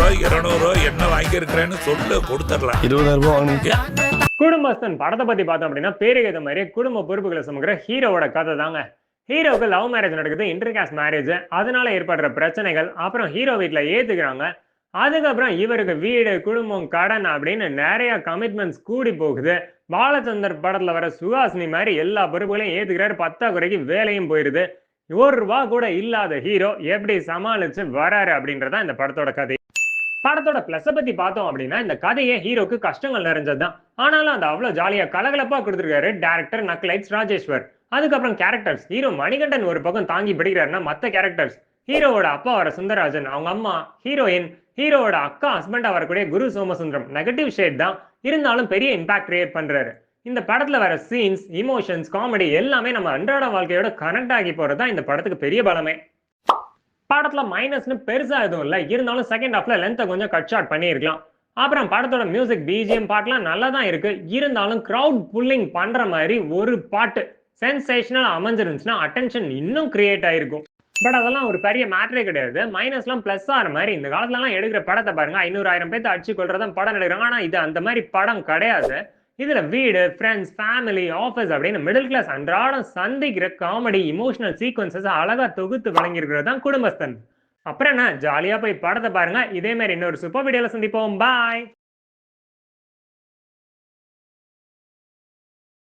200 என்ன வாங்கியிருக்கிறேன்னு சொல்லு கொடுத்துடலாம். 20,000 வாங்கினீங்க. குடும்பஸ்தன் படத்தை பத்தி பார்த்தோம் அப்படின்னா பேருக்கு ஏற்ற மாதிரி குடும்ப பொறுப்புகளை சுமக்கிற ஹீரோவோட கதை தாங்க. ஹீரோவுக்கு லவ் மேரேஜ் நடக்குது, இன்டர்காஸ்ட் மேரேஜ். அதனால ஏற்படுற பிரச்சனைகள், அப்புறம் ஹீரோ வீட்டுல ஏத்துக்கிறாங்க. அதுக்கப்புறம் இவருக்கு வீடு, குடும்பம், கடன் அப்படின்னு நிறைய கமிட்மெண்ட்ஸ் கூடி போகுது. பாலச்சந்தர் படத்துல வர சுஹாசினி மாதிரி எல்லா பொறுப்புகளையும் ஏத்துக்கிறாரு. பத்தாக்குறைக்கு வேலையும் போயிருது. 1 ரூபா கூட இல்லாத ஹீரோ எப்படி சமாளிச்சு வராரு அப்படின்றதான் இந்த படத்தோட கதை. படத்தோட பிளஸை பத்தி பார்த்தோம் அப்படின்னா இந்த கதையே ஹீரோக்கு கஷ்டங்கள் நிறைஞ்சதுதான். ஆனாலும் அந்த அவ்வளவு ஜாலியா கலகலப்பா கொடுத்திருக்காரு டைரக்டர் நக்லைட்ஸ் ராஜேஸ்வர். அதுக்கப்புறம் கேரக்டர்ஸ், ஹீரோ மணிகண்டன் ஒரு பக்கம் தாங்கி பிடிக்கிறாருன்னா மத்த கேரக்டர்ஸ், ஹீரோவோட அப்பா வர சுந்தரராஜன், அவங்க அம்மா ஹீரோயின், ஹீரோவோட அக்கா ஹஸ்பண்டா வரக்கூடிய குரு சோமசுந்தரம் நெகட்டிவ் ஷேட் தான், இருந்தாலும் பெரிய இம்பாக்ட் கிரியேட் பண்றாரு. இந்த படத்துல வர சீன்ஸ், இமோஷன்ஸ், காமெடி எல்லாமே நம்ம அன்றாட வாழ்க்கையோட கனெக்ட் ஆகி போறதுதான் இந்த படத்துக்கு பெரிய பலமே. படத்துல மைனஸ்னு பெருசா எதுவும் இல்லை, இருந்தாலும் செகண்ட் ஹாஃப்ல லென்த்தை கொஞ்சம் கட் ஷார்ட் பண்ணியிருக்கலாம். அப்புறம் படத்தோட மியூசிக், பிஜிஎம் பாட்டுலாம் நல்லா தான் இருக்கு. இருந்தாலும் கிரவுட் புல்லிங் பண்ற மாதிரி ஒரு பாட்டு சென்சேஷனல் அமைஞ்சிருந்துச்சுன்னா அட்டென்ஷன் இன்னும் கிரியேட் ஆயிருக்கும். பட் அதெல்லாம் ஒரு பெரிய மேட்டரே கிடையாது. மைனஸ்லாம் பிளஸ் ஆகிற மாதிரி இந்த காலத்துலலாம் எடுக்கிற படத்தை பாருங்க, 500,000 பேர்த்து அடிச்சு கொள்றதான் படம் எடுக்கிறாங்க. ஆனா இது அந்த மாதிரி படம் கிடையாது. இதுல வீடு, ஃப்ரெண்ட்ஸ், ஃபேமிலி, ஆஃபீஸ் அப்படின்னு மிடில் கிளாஸ் அன்றாடம் சந்திக்கிற காமெடி, இமோஷனல் சீக்வன்சஸ் அழகா தொகுத்து வழங்கியிருக்கிறது தான் குடும்பஸ்தன். அப்புறம் என்ன, ஜாலியா போய் படத்தை பாருங்க. இதே மாதிரி இன்னொரு சூப்பர் வீடியோல சந்திப்போம். பாய்.